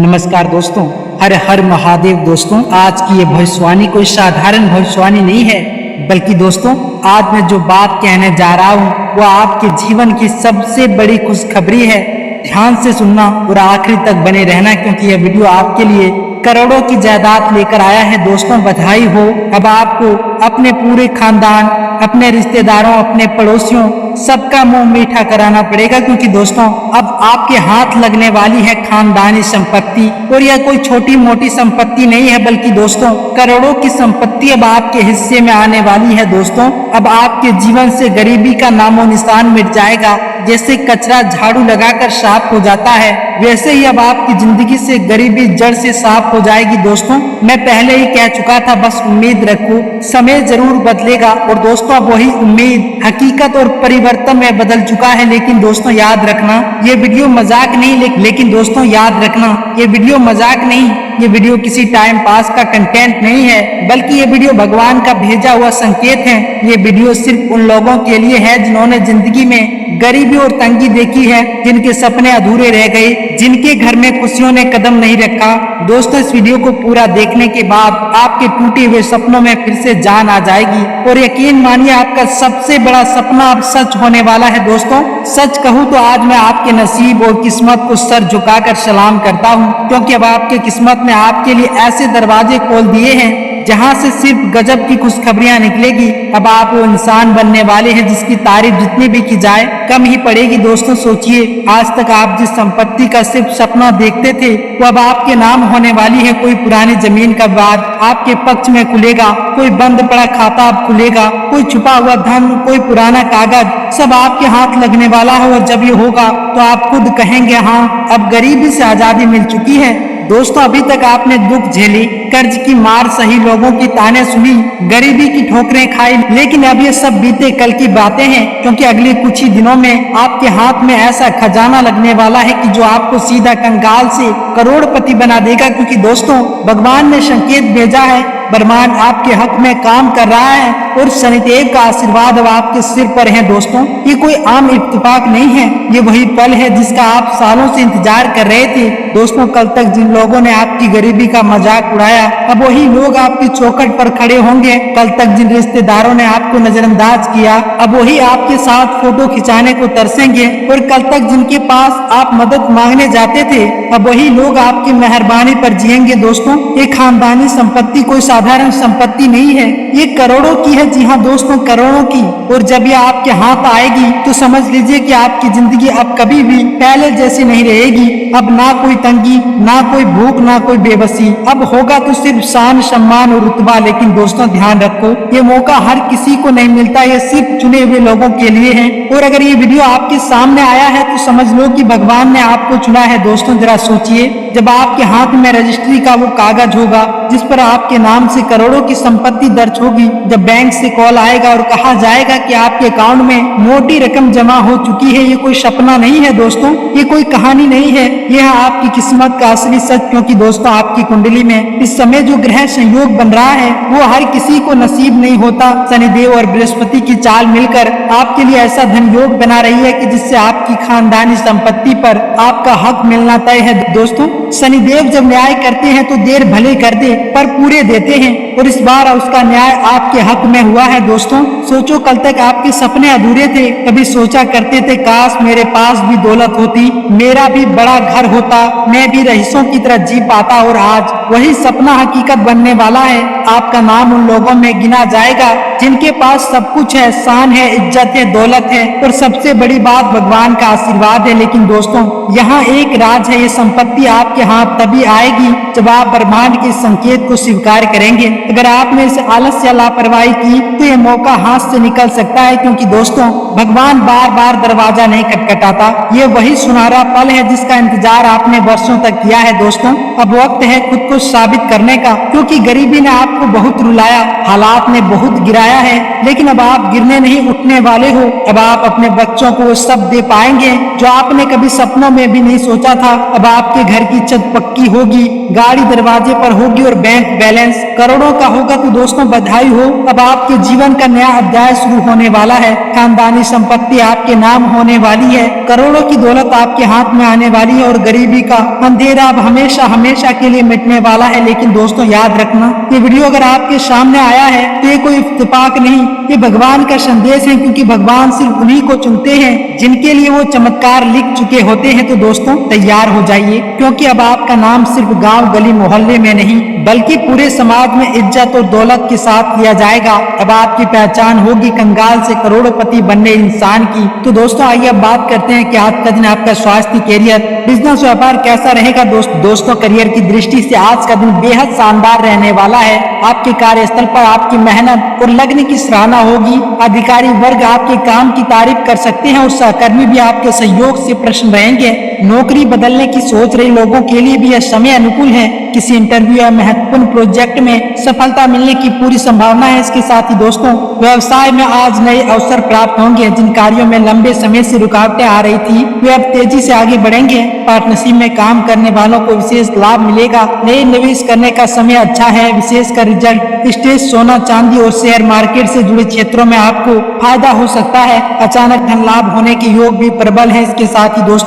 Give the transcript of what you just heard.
नमस्कार दोस्तों, हर हर महादेव दोस्तों। आज की ये भविष्यवाणी कोई साधारण भविष्यवाणी नहीं है, बल्कि दोस्तों आज मैं जो बात कहने जा रहा हूँ वो आपके जीवन की सबसे बड़ी खुशखबरी है। ध्यान से सुनना और आखिरी तक बने रहना, क्योंकि यह वीडियो आपके लिए करोड़ों की जायदाद लेकर आया है। दोस्तों बधाई हो। अब आपको अपने पूरे खानदान, अपने रिश्तेदारों, अपने पड़ोसियों सबका मुंह मीठा कराना पड़ेगा, क्योंकि दोस्तों अब आपके हाथ लगने वाली है खानदानी संपत्ति। और यह कोई छोटी मोटी संपत्ति नहीं है, बल्कि दोस्तों करोड़ों की संपत्ति अब आपके हिस्से में आने वाली है। दोस्तों अब आपके जीवन से गरीबी का नामो निशान मिट जाएगा। जैसे कचरा झाड़ू लगाकर साफ हो जाता है, वैसे ही अब आपकी जिंदगी से गरीबी जड़ से साफ हो जाएगी। दोस्तों मैं पहले ही कह चुका था, बस उम्मीद रखो, समय जरूर बदलेगा। और दोस्तों अब वही उम्मीद हकीकत और परिवर्तन में बदल चुका है। लेकिन दोस्तों याद रखना, ये वीडियो मजाक नहीं, लेकिन दोस्तों याद रखना, ये वीडियो मजाक नहीं, ये वीडियो किसी टाइम पास का कंटेंट नहीं है, बल्कि ये वीडियो भगवान का भेजा हुआ संकेत है। ये वीडियो सिर्फ उन लोगों के लिए है जिन्होंने जिंदगी में गरीबी और तंगी देखी है, जिनके सपने अधूरे रह गए, जिनके घर में खुशियों ने कदम नहीं रखा। दोस्तों इस वीडियो को पूरा देखने के बाद आपके टूटे हुए सपनों में फिर से जान आ जाएगी, और यकीन मानिए आपका सबसे बड़ा सपना अब सच होने वाला है। दोस्तों सच कहूँ तो आज मैं आपके नसीब और किस्मत को सर झुकाकर सलाम करता हूँ, क्योंकि अब आपके किस्मत ने आपके लिए ऐसे दरवाजे खोल दिए हैं जहां से सिर्फ गजब की खुशखबरियां निकलेगी। अब आप वो इंसान बनने वाले हैं जिसकी तारीफ जितनी भी की जाए कम ही पड़ेगी। दोस्तों सोचिए, आज तक आप जिस संपत्ति का सिर्फ सपना देखते थे वो अब आपके नाम होने वाली है। कोई पुरानी जमीन का वाद आपके पक्ष में खुलेगा, कोई बंद पड़ा खाता अब खुलेगा, कोई छुपा हुआ धन, कोई पुराना कागज, सब आपके हाथ लगने वाला है। और जब ये होगा तो आप खुद कहेंगे, हाँ अब गरीबी से आजादी मिल चुकी है। दोस्तों अभी तक आपने दुख झेली, कर्ज की मार सही, लोगों की ताने सुनी, गरीबी की ठोकरें खाई, लेकिन अब ये सब बीते कल की बातें हैं, क्योंकि अगले कुछ ही दिनों में आपके हाथ में ऐसा खजाना लगने वाला है कि जो आपको सीधा कंगाल से करोड़पति बना देगा। क्योंकि दोस्तों भगवान ने संकेत भेजा है, ब्रह्मांड आपके हक में काम कर रहा है और शनिदेव का आशीर्वाद अब आपके सिर पर है। दोस्तों ये कोई आम इत्तेफाक नहीं है, ये वही पल है जिसका आप सालों से इंतजार कर रहे थे। दोस्तों कल तक जिन लोगों ने आपकी गरीबी का मजाक उड़ाया, अब वही लोग आपकी चौखट पर खड़े होंगे। कल तक जिन रिश्तेदारों ने आपको नजरअंदाज किया, अब वही आपके साथ फोटो खिंचाने को तरसेंगे। और कल तक जिनके पास आप मदद मांगने जाते थे, अब वही लोग आपकी मेहरबानी पर जिएंगे। दोस्तों ये खानदानी संपत्ति कोई साधारण संपत्ति नहीं है, ये करोड़ों की है। जी हाँ दोस्तों करोड़ों की। और जब ये आपके हाथ आएगी तो समझ लीजिए कि आपकी जिंदगी अब कभी भी पहले जैसी नहीं रहेगी। अब ना कोई तंगी, ना कोई भूख, ना कोई बेबसी, अब होगा तो सिर्फ शान, सम्मान और रुतबा। लेकिन दोस्तों ध्यान रखो, ये मौका हर किसी को नहीं मिलता, ये सिर्फ चुने हुए लोगों के लिए है। और अगर ये वीडियो आपके सामने आया है तो समझ लो कि भगवान ने आपको चुना है। दोस्तों जरा सोचिए, जब आपके हाथ में रजिस्ट्री का वो कागज होगा जिस पर आपके नाम से करोड़ों की संपत्ति दर्ज होगी, जब बैंक से कॉल आएगा और कहा जाएगा कि आपके अकाउंट में मोटी रकम जमा हो चुकी है, ये कोई सपना नहीं है दोस्तों, ये कोई कहानी नहीं है, यह आपकी किस्मत का असली सच। क्योंकि दोस्तों आपकी कुंडली में इस समय जो ग्रह संयोग बन रहा है वो हर किसी को नसीब नहीं होता। शनिदेव और बृहस्पति की चाल मिलकर आपके लिए ऐसा धन योग बना रही है कि जिससे आपकी खानदानी संपत्ति पर आपका हक मिलना तय है। दोस्तों शनिदेव जब न्याय करते हैं तो देर भले करते पर पूरे देते हैं, और इस बार उसका न्याय आपके हक में हुआ है। दोस्तों सोचो, कल तक आपके सपने अधूरे थे, कभी सोचा करते थे काश मेरे पास भी दौलत होती, मेरा भी बड़ा घर होता, मैं भी रईसों की तरह जी पाता। और आज वही सपना हकीकत बनने वाला है। आपका नाम उन लोगों में गिना जाएगा जिनके पास सब कुछ है, शान है, इज्जत है, दौलत है, और सबसे बड़ी बात भगवान का आशीर्वाद है। लेकिन दोस्तों यहाँ एक राज है, ये संपत्ति आपके हाथ तभी आएगी जब आप ब्रह्मांड के संकेत को स्वीकार करेंगे। अगर आपने इसे आलस या लापरवाही की तो ये मौका हाथ से निकल सकता है, क्योंकि दोस्तों भगवान बार बार दरवाजा नहीं खटखटाता, ये वही सुनहरा पल है जिसका इंतजार आपने वर्षों तक किया है। दोस्तों अब वक्त है खुद को साबित करने का, क्योंकि गरीबी ने आपको बहुत रुलाया, हालात ने बहुत गिराया है, लेकिन अब आप गिरने नहीं उठने वाले हो। अब आप अपने बच्चों को वो सब दे पाएंगे जो आपने कभी सपनों में भी नहीं सोचा था। अब आपके घर की छत पक्की होगी, गाड़ी दरवाजे पर होगी और बैंक बैलेंस करोड़ों का होगा। तो दोस्तों बधाई हो, अब आपके जीवन का नया अध्याय शुरू होने वाला है। खानदानी सारी संपत्ति आपके नाम होने वाली है, करोड़ों की दौलत आपके हाथ में आने वाली है और गरीबी का अंधेरा अब हमेशा हमेशा के लिए मिटने वाला है। लेकिन दोस्तों याद रखना, ये वीडियो अगर आपके सामने आया है तो ये कोई इत्तेफाक नहीं, ये भगवान का संदेश है, क्योंकि भगवान सिर्फ उन्हीं को चुनते हैं जिनके लिए वो चमत्कार लिख चुके होते हैं। तो दोस्तों तैयार हो जाइए, क्योंकि अब आपका नाम सिर्फ गांव गली मोहल्ले में नहीं बल्कि पूरे समाज में इज्जत और दौलत के साथ लिया जाएगा। अब आपकी पहचान होगी कंगाल से करोड़पति बनने इंसान की। तो दोस्तों आइए अब बात करते हैं कि आज का दिन आपका स्वास्थ्य, कैरियर, बिजनेस, व्यापार कैसा रहेगा। दोस्तों करियर की दृष्टि से आज का दिन बेहद शानदार रहने वाला है। आपके कार्यस्थल पर आपकी मेहनत और लगन की सराहना होगी। अधिकारी वर्ग आपके काम की तारीफ कर सकते हैं और सहकर्मी भी आपके सहयोग से प्रसन्न रहेंगे। नौकरी बदलने की सोच रहे लोगों के लिए भी यह समय अनुकूल है। किसी इंटरव्यू या महत्वपूर्ण प्रोजेक्ट में सफलता मिलने की पूरी संभावना है। इसके साथ ही दोस्तों व्यवसाय में आज नए अवसर प्राप्त होंगे। जिन कार्यों में लंबे समय से रुकावटें आ रही थी वे अब तेजी से आगे बढ़ेंगे। पार्टनरशिप में काम करने वालों को विशेष लाभ मिलेगा। नए निवेश करने का समय अच्छा है, विशेषकर रिजल्ट स्टेज, सोना चांदी और शेयर मार्केट से जुड़े क्षेत्रों में आपको फायदा हो सकता है। अचानक धन लाभ होने के योग भी प्रबल है। इसके साथ ही दोस्तों